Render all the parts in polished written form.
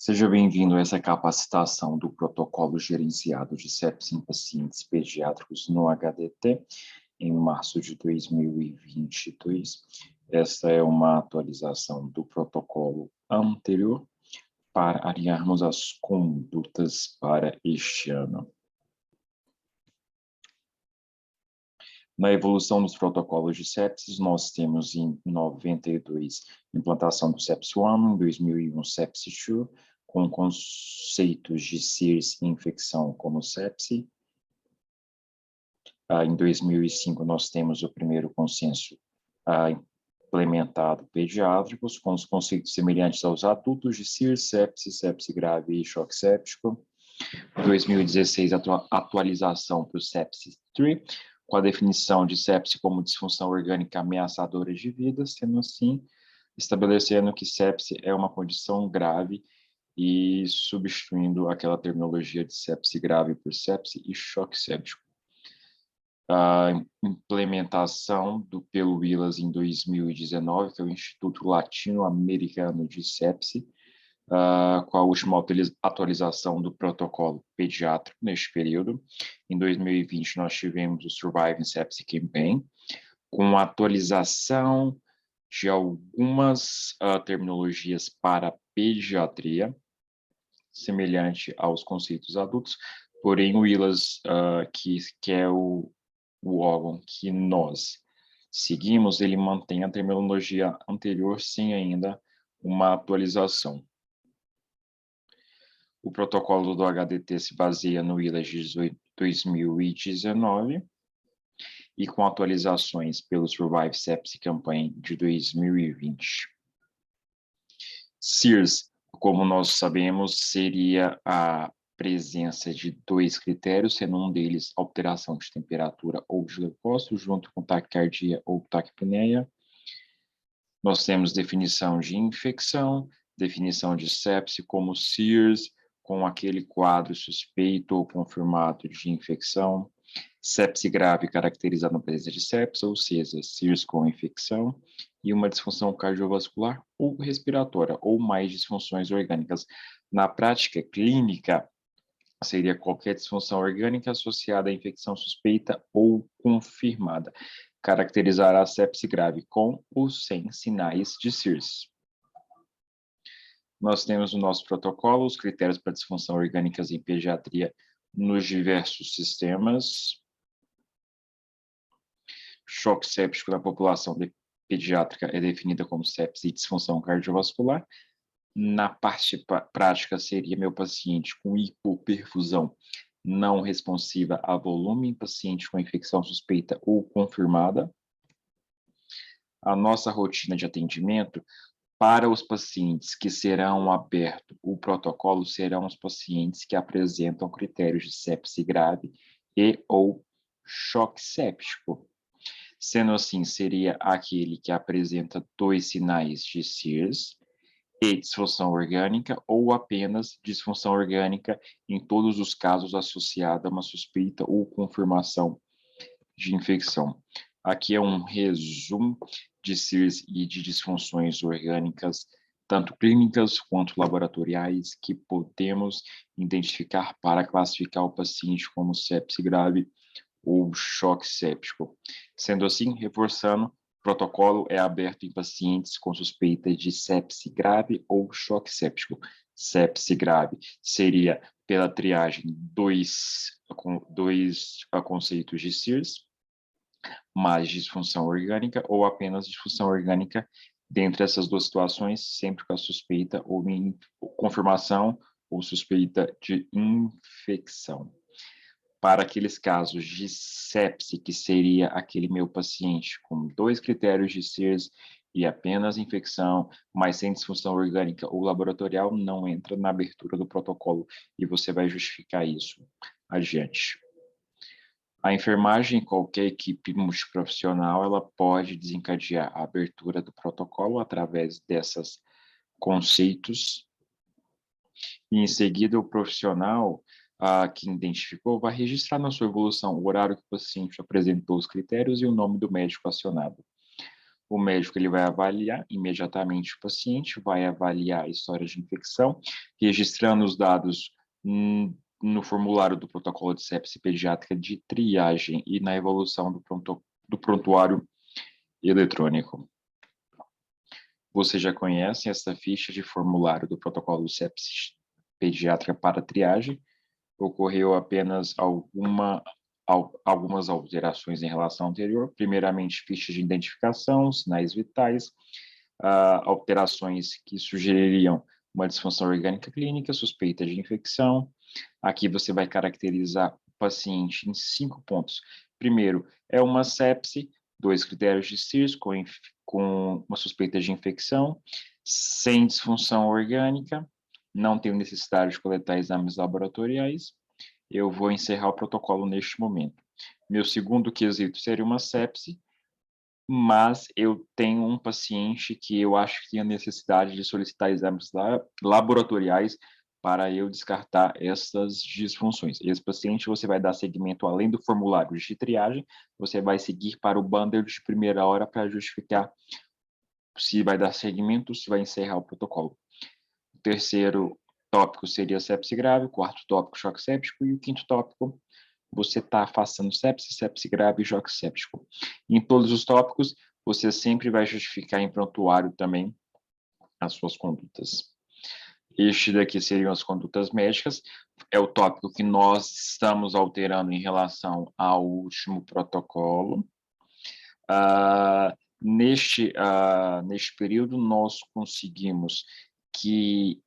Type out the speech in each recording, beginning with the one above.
Seja bem-vindo a essa capacitação do protocolo gerenciado de sepsis em pacientes pediátricos no HDT, em março de 2022. Esta é uma atualização do protocolo anterior para alinharmos as condutas para este ano. Na evolução dos protocolos de sepsis, nós temos em 92 implantação do Sepsis 1, em 2001 Sepsis 2, com conceitos de SIRS e infecção como sepse. Em 2005 nós temos o primeiro consenso implementado pediátricos, com os conceitos semelhantes aos adultos de SIRS, sepse grave e choque séptico. Em 2016, atualização para o Sepsis 3, com a definição de sepse como disfunção orgânica ameaçadora de vida, sendo assim, estabelecendo que sepse é uma condição grave e substituindo aquela terminologia de sepse grave por sepse e choque séptico. A implementação pelo WILAS em 2019, que é o Instituto Latino-Americano de Sepse, com a última atualização do protocolo pediátrico neste período. Em 2020, nós tivemos o Surviving Sepsis Campaign, com a atualização de algumas terminologias para pediatria, semelhante aos conceitos adultos, porém o WILAS, que é o órgão que nós seguimos, ele mantém a terminologia anterior sem ainda uma atualização. O protocolo do HDT se baseia no WILAS de 2019 e com atualizações pelo Survive Sepsis Campaign de 2020. SIRS, como nós sabemos, seria a presença de dois critérios, sendo um deles alteração de temperatura ou de leucócito, junto com taquicardia ou taquipneia. Nós temos definição de infecção, definição de sepse como SIRS, com aquele quadro suspeito ou confirmado de infecção, sepse grave caracterizada na presença de sepse, ou seja, SIRS com infecção, e uma disfunção cardiovascular ou respiratória, ou mais disfunções orgânicas. Na prática clínica, seria qualquer disfunção orgânica associada à infecção suspeita ou confirmada. Caracterizará a sepse grave com ou sem sinais de SIRS. Nós temos no nosso protocolo os critérios para disfunção orgânicas em pediatria nos diversos sistemas. Choque séptico na população pediátrica é definida como sepse e disfunção cardiovascular. Na parte prática, seria meu paciente com hipoperfusão não responsiva a volume, paciente com infecção suspeita ou confirmada. A nossa rotina de atendimento para os pacientes que serão aberto o protocolo serão os pacientes que apresentam critérios de sepse grave e ou choque séptico. Sendo assim, seria aquele que apresenta dois sinais de SIRS e disfunção orgânica ou apenas disfunção orgânica em todos os casos associada a uma suspeita ou confirmação de infecção. Aqui é um resumo de SIRS e de disfunções orgânicas, tanto clínicas quanto laboratoriais, que podemos identificar para classificar o paciente como sepse grave ou choque séptico. Sendo assim, reforçando, o protocolo é aberto em pacientes com suspeita de sepse grave ou choque séptico. Sepse grave seria pela triagem dois conceitos de SIRS, mais disfunção orgânica ou apenas disfunção orgânica. Dentre essas duas situações, sempre com a suspeita ou confirmação ou suspeita de infecção. Para aqueles casos de sepse, que seria aquele meu paciente com dois critérios de SIRS e apenas infecção, mas sem disfunção orgânica ou laboratorial, não entra na abertura do protocolo e você vai justificar isso adiante. A enfermagem, qualquer equipe multiprofissional, ela pode desencadear a abertura do protocolo através desses conceitos. E em seguida, o profissional que identificou vai registrar na sua evolução o horário que o paciente apresentou os critérios e o nome do médico acionado. O médico ele vai avaliar imediatamente o paciente, vai avaliar a história de infecção, registrando os dados no formulário do protocolo de sepse pediátrica de triagem e na evolução do prontuário eletrônico. Você já conhece essa ficha de formulário do protocolo de sepse pediátrica para triagem? Ocorreu apenas algumas alterações em relação ao anterior. Primeiramente, fichas de identificação, sinais vitais, alterações que sugeririam uma disfunção orgânica clínica, suspeita de infecção. Aqui você vai caracterizar o paciente em 5 pontos. Primeiro, é uma sepse, 2 critérios de CIRS com uma suspeita de infecção, sem disfunção orgânica, não tenho necessidade de coletar exames laboratoriais. Eu vou encerrar o protocolo neste momento. Meu segundo quesito seria uma sepse, mas eu tenho um paciente que eu acho que tem a necessidade de solicitar exames laboratoriais para eu descartar essas disfunções. Esse paciente você vai dar seguimento além do formulário de triagem, você vai seguir para o bundle de primeira hora para justificar se vai dar seguimento, se vai encerrar o protocolo. O terceiro tópico seria sepse grave, o quarto tópico, choque séptico, e o quinto tópico, você está afastando sepse, sepse grave e choque séptico. Em todos os tópicos, você sempre vai justificar em prontuário também as suas condutas. Este daqui seriam as condutas médicas, é o tópico que nós estamos alterando em relação ao último protocolo. Neste período, nós conseguimos que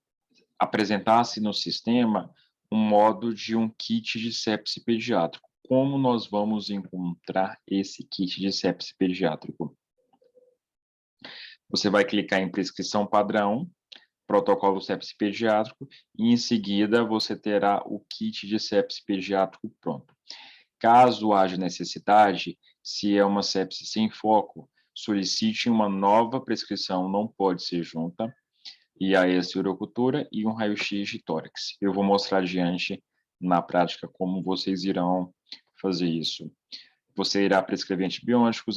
apresentasse no sistema um modo de um kit de sepse pediátrico. Como nós vamos encontrar esse kit de sepse pediátrico? Você vai clicar em prescrição padrão, protocolo sepse pediátrico, e em seguida você terá o kit de sepse pediátrico pronto. Caso haja necessidade, se é uma sepse sem foco, solicite uma nova prescrição, não pode ser junta, IAS urocultura e um raio-x de tórax. Eu vou mostrar adiante na prática como vocês irão fazer isso. Você irá prescrever antibióticos,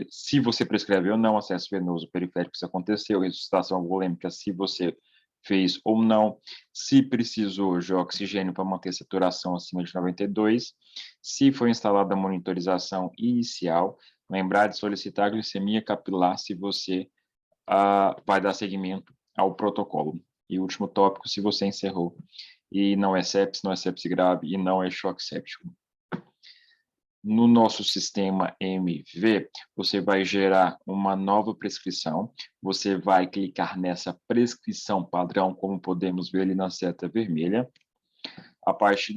se você prescreve ou não, acesso venoso periférico, se aconteceu, ressuscitação volêmica, se você fez ou não, se precisou de oxigênio para manter a saturação acima de 92, se foi instalada a monitorização inicial, lembrar de solicitar a glicemia capilar se você vai dar seguimento ao protocolo. E o último tópico, se você encerrou e não é sepse grave e não é choque séptico. No nosso sistema MV, você vai gerar uma nova prescrição, você vai clicar nessa prescrição padrão, como podemos ver ali na seta vermelha. A partir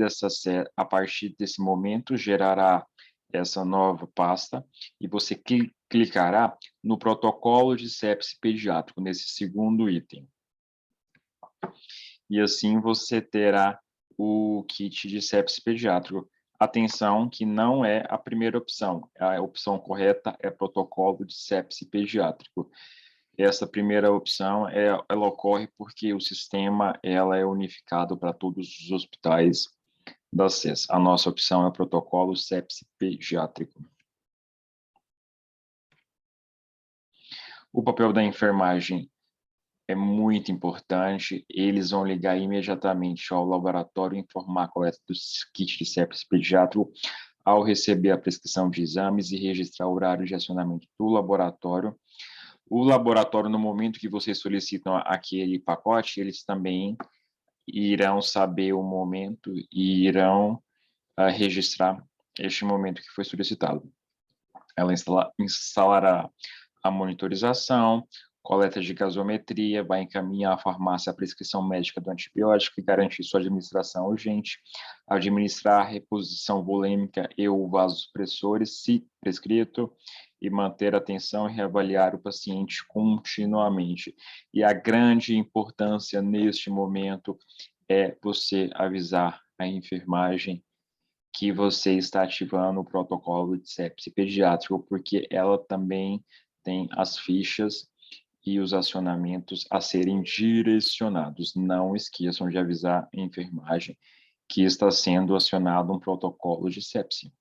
desse momento, gerará essa nova pasta e você clicará no protocolo de sepse pediátrico, nesse segundo item. E assim você terá o kit de sepse pediátrico. Atenção que não é a primeira opção, a opção correta é protocolo de sepse pediátrico. Essa primeira opção, ela ocorre porque o sistema ela é unificado para todos os hospitais da SES. A nossa opção é o protocolo sepse pediátrico. O papel da enfermagem é muito importante, eles vão ligar imediatamente ao laboratório e informar a coleta do kit de sepse pediátrico ao receber a prescrição de exames e registrar o horário de acionamento do laboratório. O laboratório, no momento que vocês solicitam aquele pacote, eles também irão saber o momento e irão registrar este momento que foi solicitado. Ela instalará a monitorização, coleta de gasometria, vai encaminhar à farmácia a prescrição médica do antibiótico e garantir sua administração urgente, administrar a reposição volêmica e ou vasopressores, se prescrito, e manter a atenção e reavaliar o paciente continuamente. E a grande importância neste momento é você avisar a enfermagem que você está ativando o protocolo de sepse pediátrico, porque ela também tem as fichas e os acionamentos a serem direcionados. Não esqueçam de avisar a enfermagem que está sendo acionado um protocolo de sepse.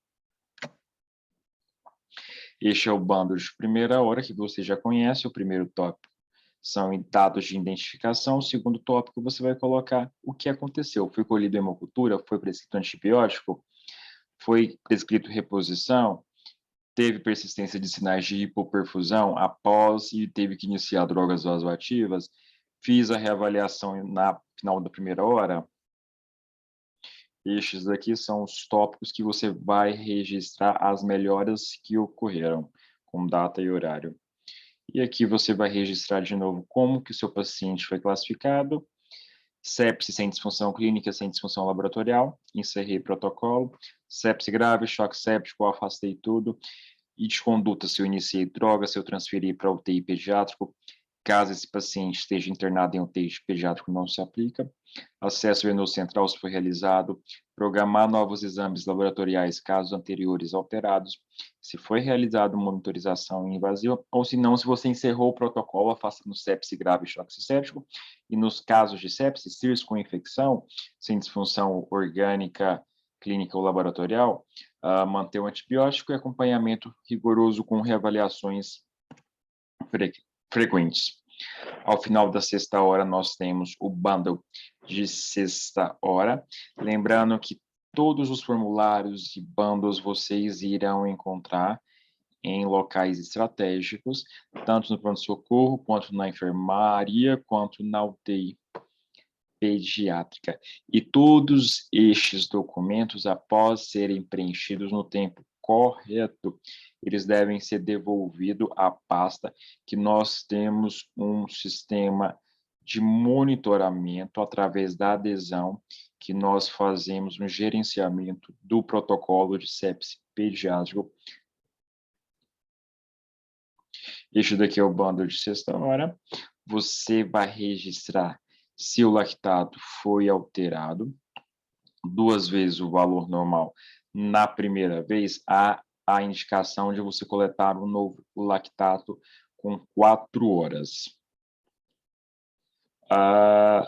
Este é o bando de primeira hora, que você já conhece. O primeiro tópico são dados de identificação. O segundo tópico, você vai colocar o que aconteceu. Foi colhido hemocultura? Foi prescrito antibiótico? Foi prescrito reposição? Teve persistência de sinais de hipoperfusão após e teve que iniciar drogas vasoativas? Fiz a reavaliação na final da primeira hora? Estes aqui são os tópicos que você vai registrar as melhoras que ocorreram, com data e horário. E aqui você vai registrar de novo como que o seu paciente foi classificado, sepse sem disfunção clínica, sem disfunção laboratorial, encerrei protocolo, sepse grave, choque séptico, afastei tudo, e de conduta, se eu iniciei droga, se eu transferi para UTI pediátrico, caso esse paciente esteja internado em UTI pediátrico, não se aplica. Acesso venoso central, se foi realizado. Programar novos exames laboratoriais, casos anteriores alterados. Se foi realizado monitorização invasiva, ou se não, se você encerrou o protocolo, afastando sepse grave e choque séptico. E nos casos de sepse, CIRS com infecção, sem disfunção orgânica, clínica ou laboratorial, manter o antibiótico e acompanhamento rigoroso com reavaliações frequentes. Ao final da sexta hora, nós temos o bundle de sexta hora. Lembrando que todos os formulários e bundles vocês irão encontrar em locais estratégicos, tanto no pronto-socorro, quanto na enfermaria, quanto na UTI pediátrica. E todos estes documentos, após serem preenchidos no tempo correto, eles devem ser devolvidos à pasta, que nós temos um sistema de monitoramento através da adesão que nós fazemos no gerenciamento do protocolo de sepse pediátrico. Este daqui é o bundle de sexta hora. Você vai registrar se o lactato foi alterado, 2 vezes o valor normal. Na primeira vez, há a indicação de você coletar um novo lactato com 4 horas. Para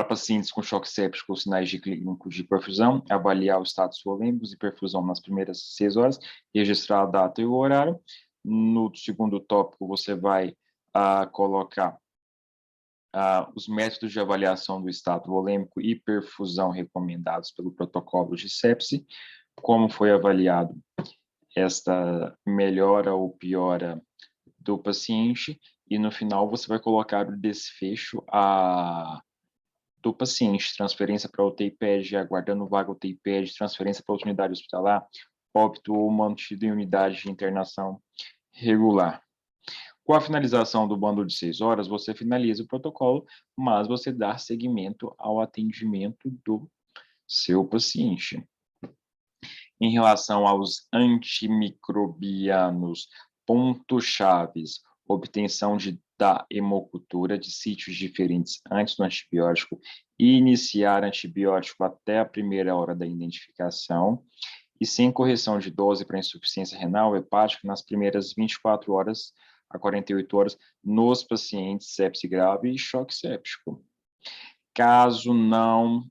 pacientes com choque séptico ou sinais de clínicos de perfusão, avaliar o status volêmicos e perfusão nas primeiras 6 horas, registrar a data e o horário. No segundo tópico, você vai colocar os métodos de avaliação do estado volêmico e perfusão recomendados pelo protocolo de sepse, como foi avaliado esta melhora ou piora do paciente, e no final você vai colocar o desfecho do paciente, transferência para UTI PED, aguardando vaga UTI PED, transferência para outra unidade hospitalar, óbito ou mantido em unidade de internação regular. Com a finalização do bando de 6 horas, você finaliza o protocolo, mas você dá seguimento ao atendimento do seu paciente. Em relação aos antimicrobianos, pontos chaves, obtenção da hemocultura de sítios diferentes antes do antibiótico, iniciar antibiótico até a primeira hora da identificação, e sem correção de dose para insuficiência renal hepática nas primeiras 24 horas a 48 horas nos pacientes sepse grave e choque séptico. Caso não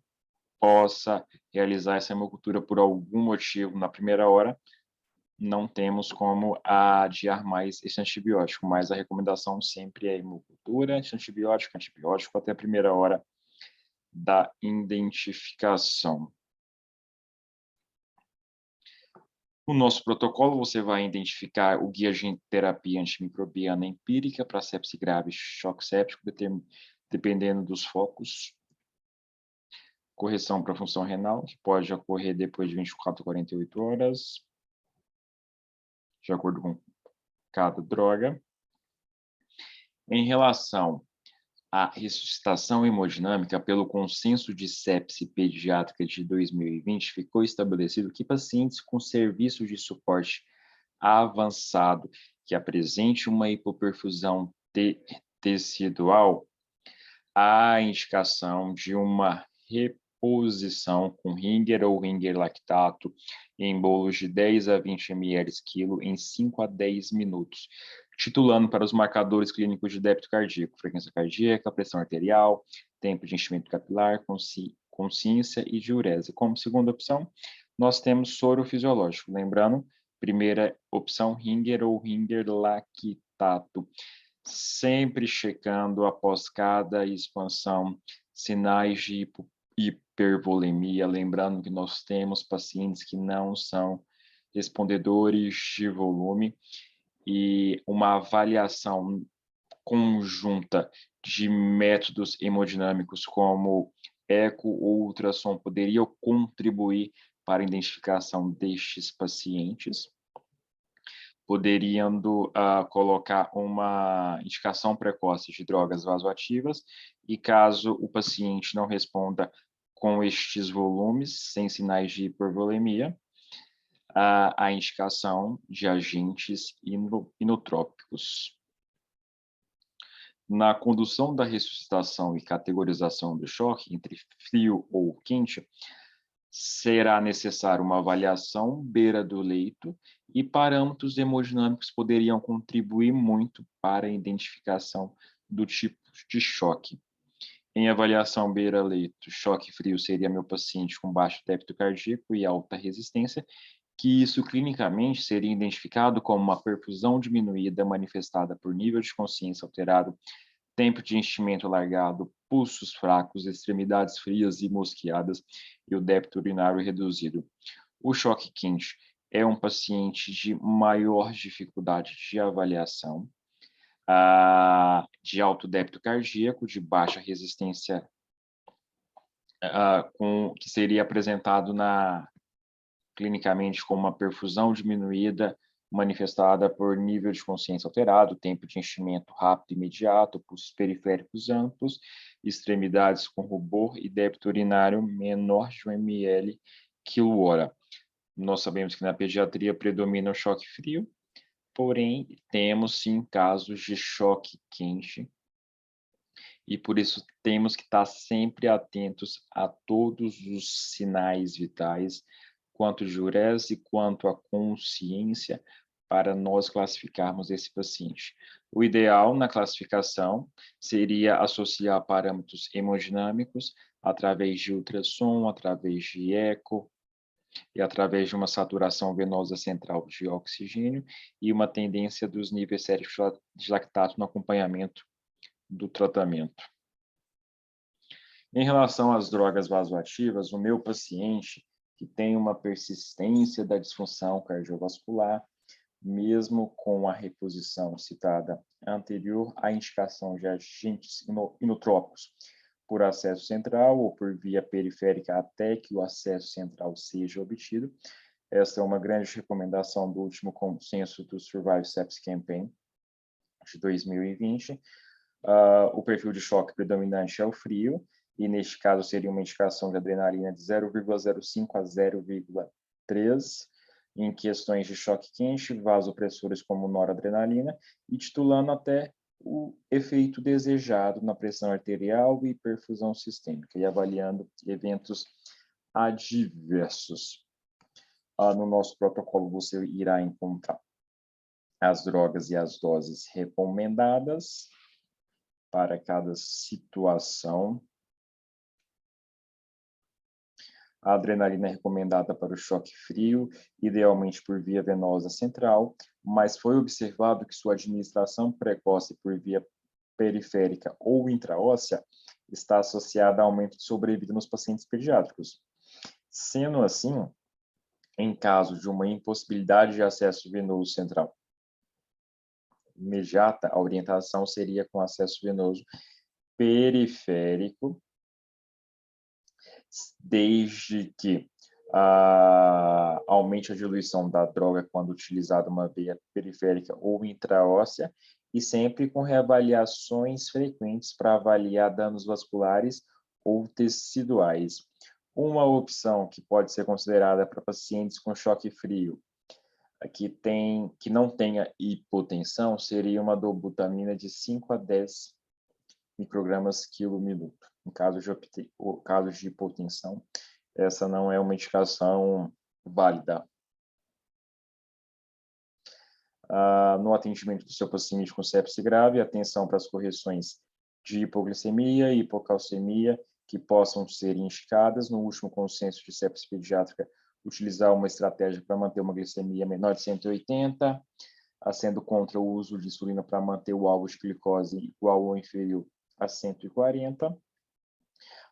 possa realizar essa hemocultura por algum motivo na primeira hora, não temos como adiar mais esse antibiótico, mas a recomendação sempre é hemocultura, antibiótico até a primeira hora da identificação. No nosso protocolo, você vai identificar o guia de terapia antimicrobiana empírica para sepse grave e choque séptico, dependendo dos focos. Correção para função renal, que pode ocorrer depois de 24 a 48 horas, de acordo com cada droga. Em relação à ressuscitação hemodinâmica, pelo consenso de sepse pediátrica de 2020, ficou estabelecido que pacientes com serviço de suporte avançado que apresente uma hipoperfusão tecidual, há indicação de uma reposição com Ringer ou Ringer lactato em bolos de 10 a 20 ml quilo em 5 a 10 minutos, titulando para os marcadores clínicos de débito cardíaco, frequência cardíaca, pressão arterial, tempo de enchimento capilar, consciência e diurese. Como segunda opção, nós temos soro fisiológico. Lembrando Primeira opção, Ringer ou Ringer lactato. Sempre checando após cada expansão sinais de hipervolemia, lembrando que nós temos pacientes que não são respondedores de volume, e uma avaliação conjunta de métodos hemodinâmicos como eco ou ultrassom poderia contribuir para a identificação destes pacientes, poderiam colocar uma indicação precoce de drogas vasoativas, e caso o paciente não responda com estes volumes, sem sinais de hipervolemia, a indicação de agentes inotrópicos. Na condução da ressuscitação e categorização do choque entre frio ou quente, será necessária uma avaliação beira do leito, e parâmetros hemodinâmicos poderiam contribuir muito para a identificação do tipo de choque. Em avaliação beira-leito, choque frio seria meu paciente com baixo débito cardíaco e alta resistência, que isso clinicamente seria identificado como uma perfusão diminuída manifestada por nível de consciência alterado, tempo de enchimento alargado, pulsos fracos, extremidades frias e mosqueadas e o débito urinário reduzido. O choque quente é um paciente de maior dificuldade de avaliação, de alto débito cardíaco, de baixa resistência, que seria apresentado clinicamente como uma perfusão diminuída, manifestada por nível de consciência alterado, tempo de enchimento rápido e imediato, pulsos periféricos amplos, extremidades com rubor e débito urinário menor de 1 ml quilo-hora. Nós sabemos que na pediatria predomina o choque frio, porém, temos sim casos de choque quente, e por isso temos que estar sempre atentos a todos os sinais vitais, quanto diurese, quanto a consciência, para nós classificarmos esse paciente. O ideal na classificação seria associar parâmetros hemodinâmicos através de ultrassom, através de eco e através de uma saturação venosa central de oxigênio e uma tendência dos níveis séricos de lactato no acompanhamento do tratamento. Em relação às drogas vasoativas, o meu paciente que tem uma persistência da disfunção cardiovascular, mesmo com a reposição citada anterior, a indicação de agentes inotrópicos por acesso central ou por via periférica até que o acesso central seja obtido. Essa é uma grande recomendação do último consenso do Survive Sepsis Campaign de 2020. O perfil de choque predominante é o frio, e neste caso seria uma indicação de adrenalina de 0,05 a 0,3, em questões de choque quente, vasopressores como noradrenalina, e titulando até o efeito desejado na pressão arterial e perfusão sistêmica, e avaliando eventos adversos. No nosso protocolo você irá encontrar as drogas e as doses recomendadas para cada situação. A adrenalina é recomendada para o choque frio, idealmente por via venosa central, mas foi observado que sua administração precoce por via periférica ou intraóssea está associada a aumento de sobrevida nos pacientes pediátricos. Sendo assim, em caso de uma impossibilidade de acesso venoso central imediata, a orientação seria com acesso venoso periférico, desde que aumente a diluição da droga quando utilizada uma veia periférica ou intraóssea, e sempre com reavaliações frequentes para avaliar danos vasculares ou teciduais. Uma opção que pode ser considerada para pacientes com choque frio, que não tenha hipotensão, seria uma dobutamina de 5 a 10 microgramas quilo-minuto. Em caso de hipotensão, essa não é uma indicação válida. No atendimento do seu paciente com sepse grave, atenção para as correções de hipoglicemia e hipocalcemia que possam ser indicadas. No último consenso de sepse pediátrica, utilizar uma estratégia para manter uma glicemia menor de 180, sendo contra o uso de insulina para manter o alvo de glicose igual ou inferior a 140.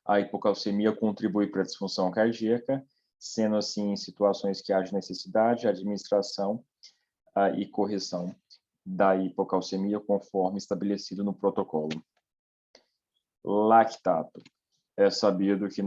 A hipocalcemia contribui para a disfunção cardíaca, sendo assim, em situações que haja necessidade, a administração e correção da hipocalcemia conforme estabelecido no protocolo. Lactato. É sabido que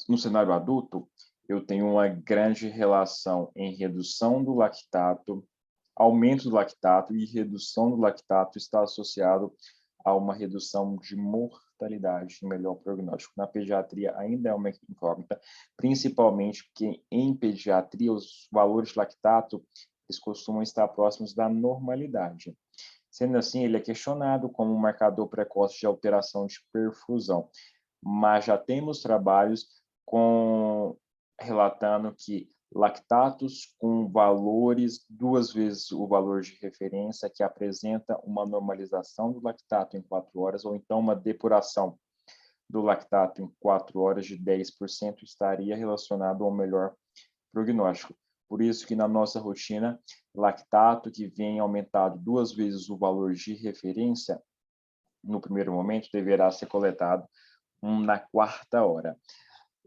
no cenário adulto, eu tenho uma grande relação em redução do lactato, aumento do lactato e redução do lactato está associado a uma redução de mortalidade e melhor prognóstico. Na pediatria ainda é uma incógnita, principalmente porque em pediatria os valores de lactato eles costumam estar próximos da normalidade. Sendo assim, ele é questionado como um marcador precoce de alteração de perfusão, mas já temos trabalhos relatando que lactatos com valores 2 vezes o valor de referência, que apresenta uma normalização do lactato em 4 horas, ou então uma depuração do lactato em 4 horas de 10%, estaria relacionado ao melhor prognóstico. Por isso que na nossa rotina, lactato que vem aumentado 2 vezes o valor de referência, no primeiro momento, deverá ser coletado na 4ª hora.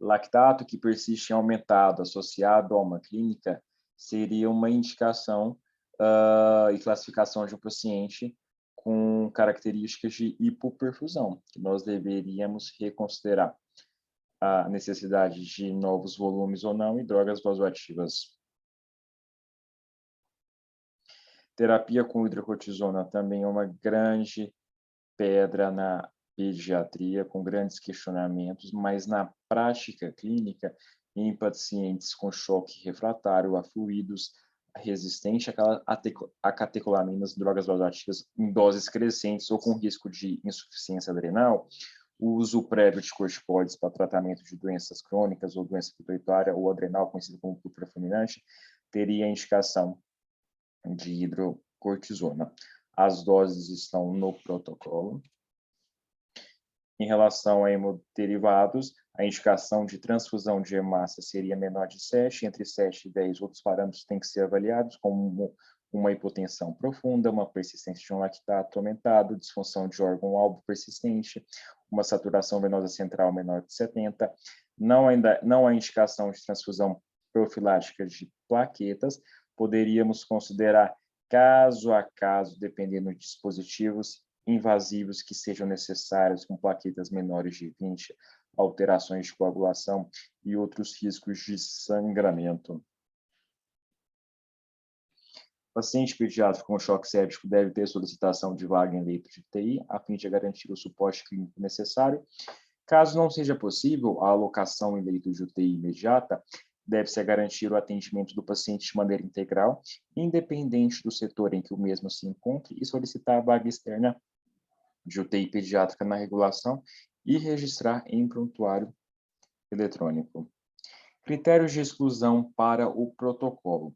Lactato que persiste em aumentado, associado a uma clínica, seria uma indicação e classificação de um paciente com características de hipoperfusão, que nós deveríamos reconsiderar a necessidade de novos volumes ou não e drogas vasoativas. Terapia com hidrocortisona também é uma grande pedra na pediatria, com grandes questionamentos, mas na prática clínica, em pacientes com choque refratário a fluidos, resistente a catecolaminas, drogas vasoativas em doses crescentes ou com risco de insuficiência adrenal, o uso prévio de corticoides para tratamento de doenças crônicas ou doença pituitária ou adrenal, conhecido como púrpura fulminante, teria indicação de hidrocortisona. As doses estão no protocolo. Em relação a hemoderivados, a indicação de transfusão de hemácia seria menor de 7, entre 7 e 10 outros parâmetros têm que ser avaliados, como uma hipotensão profunda, uma persistência de um lactato aumentado, disfunção de órgão-alvo persistente, uma saturação venosa central menor de 70. Não há indicação de transfusão profilática de plaquetas. Poderíamos considerar caso a caso, dependendo de dispositivos invasivos que sejam necessários, com plaquetas menores de 20, alterações de coagulação e outros riscos de sangramento. Paciente pediátrico com choque séptico deve ter solicitação de vaga em leito de UTI, a fim de garantir o suporte clínico necessário. Caso não seja possível a alocação em leito de UTI imediata, deve-se garantir o atendimento do paciente de maneira integral, independente do setor em que o mesmo se encontre, e solicitar a vaga externa de UTI pediátrica na regulação e registrar em prontuário eletrônico. Critérios de exclusão para o protocolo.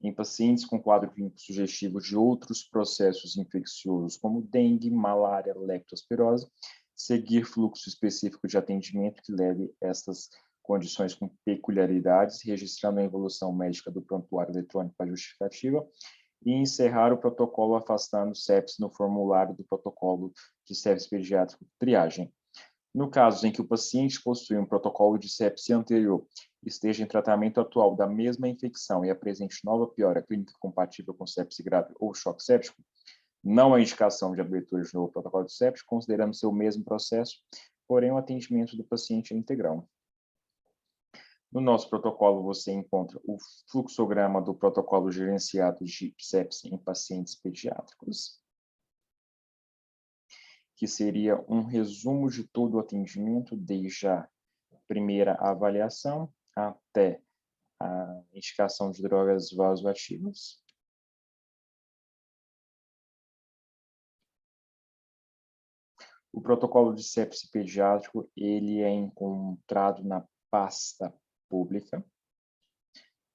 Em pacientes com quadro clínico sugestivo de outros processos infecciosos, como dengue, malária, leptospirose, seguir fluxo específico de atendimento que leve estas condições com peculiaridades, registrando a evolução médica do prontuário eletrônico para justificativa, e encerrar o protocolo afastando sepsis no formulário do protocolo de sepsis pediátrico triagem. No caso em que o paciente possui um protocolo de sepse anterior, esteja em tratamento atual da mesma infecção e apresente nova piora clínica compatível com sepse grave ou choque séptico, não há indicação de abertura de novo protocolo de sepse, considerando ser o mesmo processo, porém o atendimento do paciente é integral. No nosso protocolo, você encontra o fluxograma do protocolo gerenciado de sepse em pacientes pediátricos, que seria um resumo de todo o atendimento, desde a primeira avaliação até a indicação de drogas vasoativas. O protocolo de sepse pediátrico, ele é encontrado na pasta pública.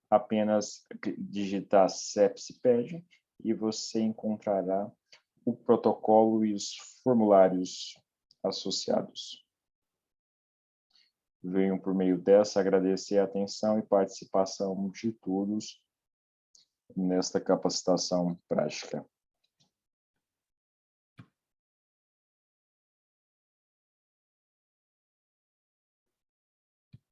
Apenas digitar sepsiped e você encontrará o protocolo e os formulários associados. venho, por meio dessa, agradecer a atenção e participação de todos nesta capacitação prática.